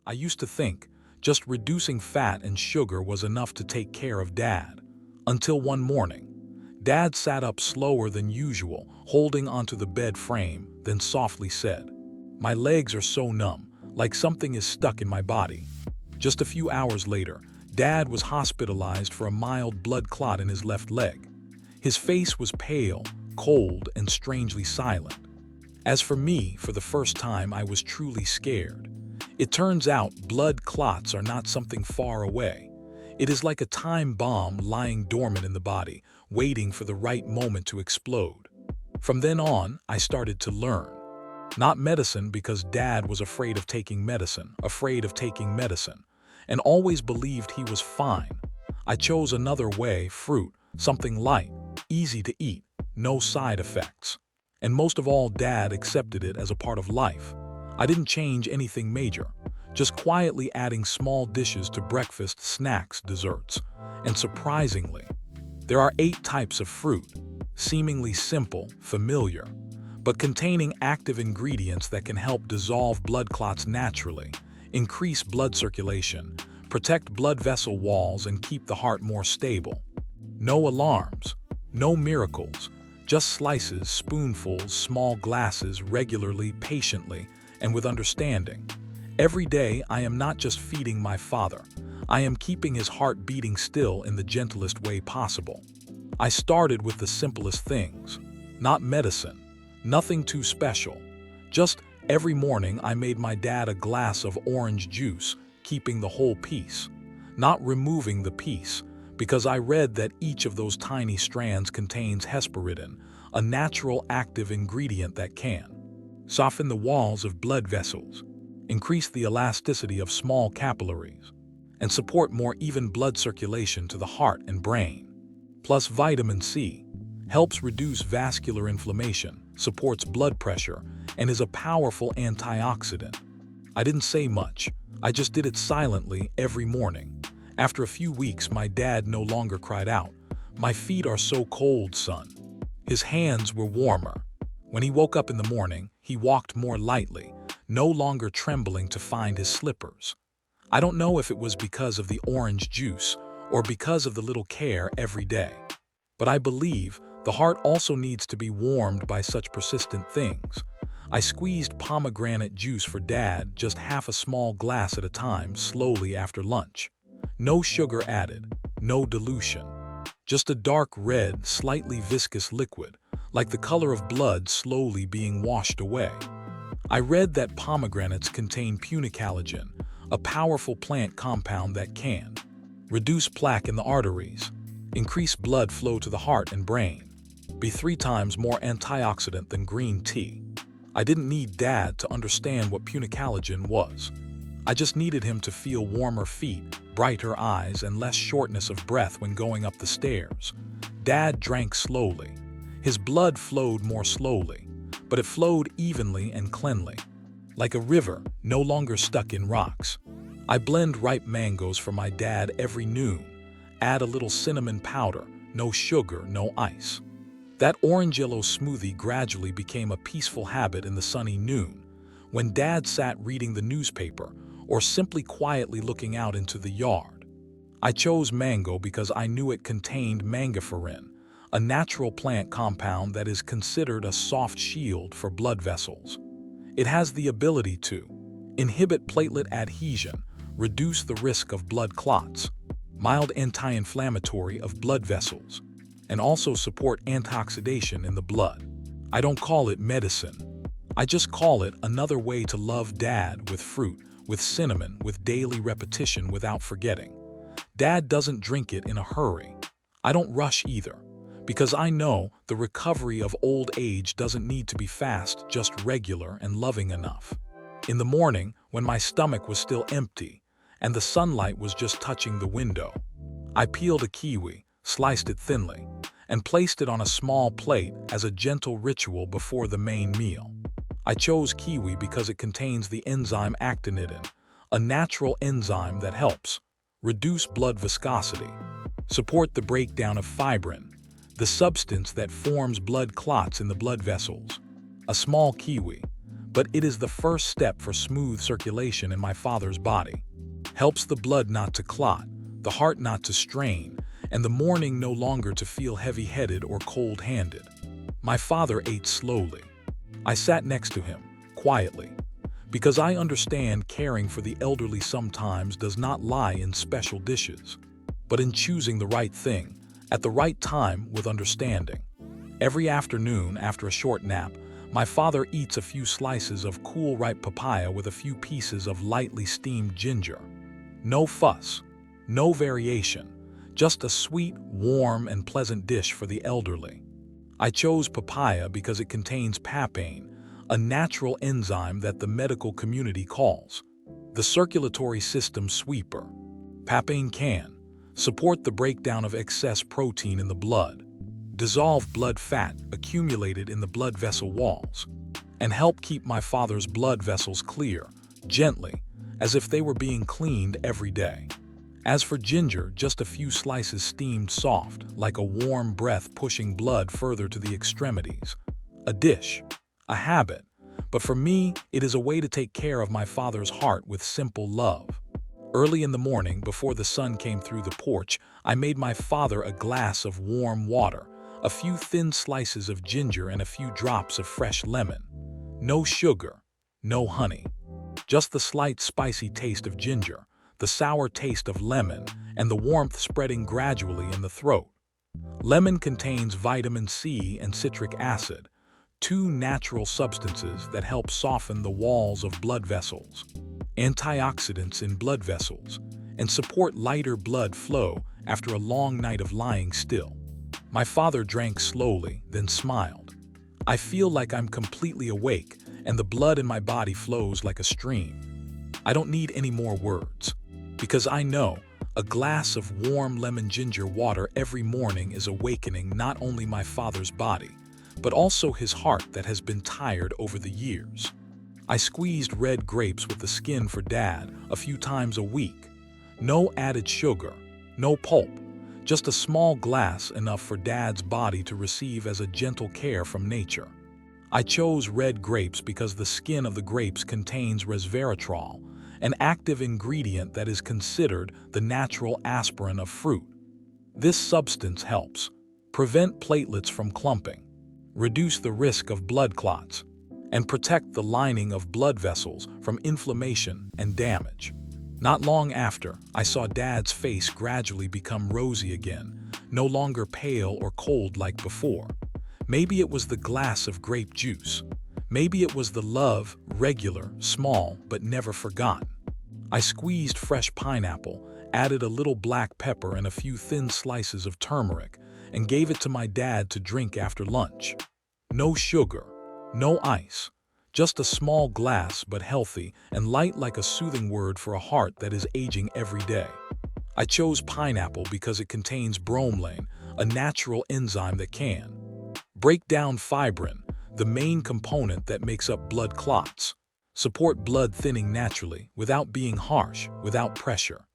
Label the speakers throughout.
Speaker 1: I used to think just reducing fat and sugar was enough to take care of Dad. Until one morning, Dad sat up slower than usual, holding onto the bed frame, then softly said, "My legs are so numb, like something is stuck in my body." Just a few hours later, Dad was hospitalized for a mild blood clot in his left leg. His face was pale, cold, and strangely silent. As for me, for the first time, I was truly scared. It turns out blood clots are not something far away. It is like a time bomb lying dormant in the body, waiting for the right moment to explode. From then on, I started to learn. Not medicine, because Dad was afraid of taking medicine, and always believed he was fine. I chose another way: fruit, something light, easy to eat, no side effects. And most of all, Dad accepted it as a part of life. I didn't change anything major, just quietly adding small dishes to breakfast, snacks, desserts. And surprisingly, there are 8 types of fruit, seemingly simple, familiar, but containing active ingredients that can help dissolve blood clots naturally, increase blood circulation, protect blood vessel walls, and keep the heart more stable. No alarms, no miracles, just slices, spoonfuls, small glasses, regularly, patiently, and with understanding. Every day, I am not just feeding my father, I am keeping his heart beating still in the gentlest way possible. I started with the simplest things, not medicine, nothing too special. Just every morning I made my dad a glass of orange juice, keeping the whole piece, not removing the piece, because I read that each of those tiny strands contains hesperidin, a natural active ingredient that can soften the walls of blood vessels, increase the elasticity of small capillaries, and support more even blood circulation to the heart and brain. Plus, vitamin C helps reduce vascular inflammation, supports blood pressure, and is a powerful antioxidant. I didn't say much, I just did it silently every morning. After a few weeks, my dad no longer cried out, "My feet are so cold, son." His hands were warmer. When he woke up in the morning, he walked more lightly, no longer trembling to find his slippers. I don't know if it was because of the orange juice or because of the little care every day, but I believe the heart also needs to be warmed by such persistent things. I squeezed pomegranate juice for Dad, just half a small glass at a time, slowly after lunch. No sugar added, no dilution. Just a dark red, slightly viscous liquid, like the color of blood slowly being washed away. I read that pomegranates contain punicalagin, a powerful plant compound that can reduce plaque in the arteries, increase blood flow to the heart and brain, be 3 times more antioxidant than green tea. I didn't need Dad to understand what punicalagin was. I just needed him to feel warmer feet, brighter eyes, and less shortness of breath when going up the stairs. Dad drank slowly. His blood flowed more slowly, but it flowed evenly and cleanly, like a river, no longer stuck in rocks. I blend ripe mangoes for my dad every noon, add a little cinnamon powder, no sugar, no ice. That orange-yellow smoothie gradually became a peaceful habit in the sunny noon, when Dad sat reading the newspaper or simply quietly looking out into the yard. I chose mango because I knew it contained mangiferin, a natural plant compound that is considered a soft shield for blood vessels. It has the ability to inhibit platelet adhesion, reduce the risk of blood clots, mild anti-inflammatory of blood vessels, and also support antioxidation in the blood. I don't call it medicine. I just call it another way to love Dad, with fruit, with cinnamon, with daily repetition without forgetting. Dad doesn't drink it in a hurry. I don't rush either, because I know the recovery of old age doesn't need to be fast, just regular and loving enough. In the morning, when my stomach was still empty and the sunlight was just touching the window, I peeled a kiwi, sliced it thinly, and placed it on a small plate as a gentle ritual before the main meal. I chose kiwi because it contains the enzyme actinidin, a natural enzyme that helps reduce blood viscosity, support the breakdown of fibrin, the substance that forms blood clots in the blood vessels. A small kiwi, but it is the first step for smooth circulation in my father's body. Helps the blood not to clot, the heart not to strain, and the morning no longer to feel heavy-headed or cold-handed. My father ate slowly. I sat next to him, quietly, because I understand caring for the elderly sometimes does not lie in special dishes, but in choosing the right thing, at the right time with understanding. Every afternoon, after a short nap, my father eats a few slices of cool ripe papaya with a few pieces of lightly steamed ginger. No fuss, no variation, just a sweet, warm, and pleasant dish for the elderly. I chose papaya because it contains papain, a natural enzyme that the medical community calls the circulatory system sweeper. Papain can support the breakdown of excess protein in the blood, dissolve blood fat accumulated in the blood vessel walls, and help keep my father's blood vessels clear, gently, as if they were being cleaned every day. As for ginger, just a few slices steamed soft, like a warm breath pushing blood further to the extremities. A dish, a habit, but for me, it is a way to take care of my father's heart with simple love. Early in the morning, before the sun came through the porch, I made my father a glass of warm water, a few thin slices of ginger and a few drops of fresh lemon. No sugar, no honey, just the slight spicy taste of ginger, the sour taste of lemon, and the warmth spreading gradually in the throat. Lemon contains vitamin C and citric acid, two natural substances that help soften the walls of blood vessels, antioxidants in blood vessels, and support lighter blood flow after a long night of lying still. My father drank slowly, then smiled. I feel like I'm completely awake, and the blood in my body flows like a stream. I don't need any more words, because I know a glass of warm lemon ginger water every morning is awakening not only my father's body, but also his heart that has been tired over the years. I squeezed red grapes with the skin for Dad a few times a week. No added sugar, no pulp, just a small glass enough for Dad's body to receive as a gentle care from nature. I chose red grapes because the skin of the grapes contains resveratrol, an active ingredient that is considered the natural aspirin of fruit. This substance helps prevent platelets from clumping, reduce the risk of blood clots, and protect the lining of blood vessels from inflammation and damage. Not long after, I saw Dad's face gradually become rosy again, no longer pale or cold like before. Maybe it was the glass of grape juice. Maybe it was the love, regular, small, but never forgotten. I squeezed fresh pineapple, added a little black pepper and a few thin slices of turmeric, and gave it to my dad to drink after lunch. No sugar, no ice, just a small glass but healthy and light like a soothing word for a heart that is aging every day. I chose pineapple because it contains bromelain, a natural enzyme that can break down fibrin, the main component that makes up blood clots, support blood thinning naturally without being harsh, without pressure.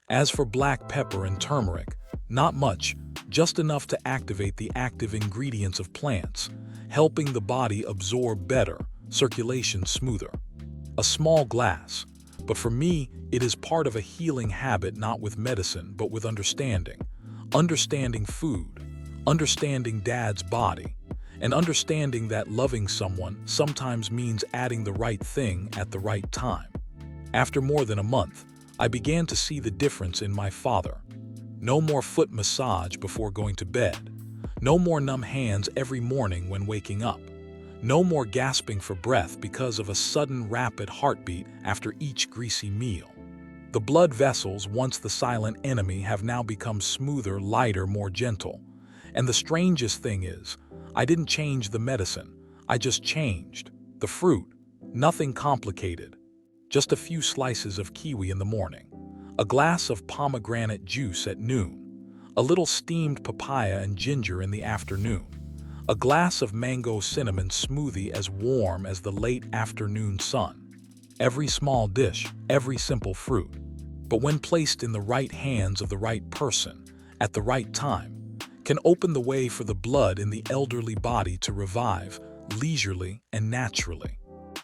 Speaker 1: As for black pepper and turmeric, not much, just enough to activate the active ingredients of plants, helping the body absorb better, circulation smoother. A small glass, but for me, it is part of a healing habit, not with medicine, but with understanding. Understanding food, understanding Dad's body, and understanding that loving someone sometimes means adding the right thing at the right time. After more than a month, I began to see the difference in my father. No more foot massage before going to bed. No more numb hands every morning when waking up. No more gasping for breath because of a sudden rapid heartbeat after each greasy meal. The blood vessels, once the silent enemy, have now become smoother, lighter, more gentle. And the strangest thing is, I didn't change the medicine. I just changed the fruit. Nothing complicated. Just a few slices of kiwi in the morning, a glass of pomegranate juice at noon, a little steamed papaya and ginger in the afternoon, a glass of mango cinnamon smoothie as warm as the late afternoon sun. Every small dish, every simple fruit, but when placed in the right hands of the right person, at the right time, can open the way for the blood in the elderly body to revive leisurely and naturally.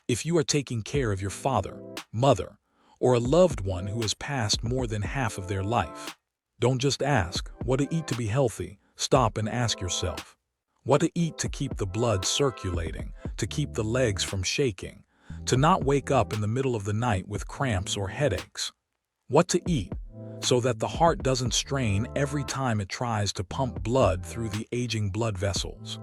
Speaker 1: If you are taking care of your father, mother, or a loved one who has passed more than half of their life, don't just ask what to eat to be healthy. Stop and ask yourself, what to eat to keep the blood circulating, to keep the legs from shaking, to not wake up in the middle of the night with cramps or headaches. What to eat so that the heart doesn't strain every time it tries to pump blood through the aging blood vessels.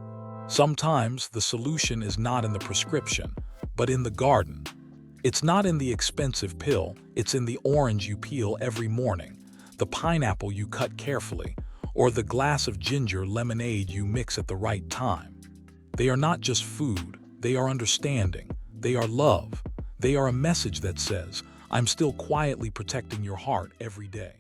Speaker 1: Sometimes the solution is not in the prescription, but in the garden. It's not in the expensive pill, it's in the orange you peel every morning, the pineapple you cut carefully, or the glass of ginger lemonade you mix at the right time. They are not just food, they are understanding, they are love, they are a message that says, I'm still quietly protecting your heart every day.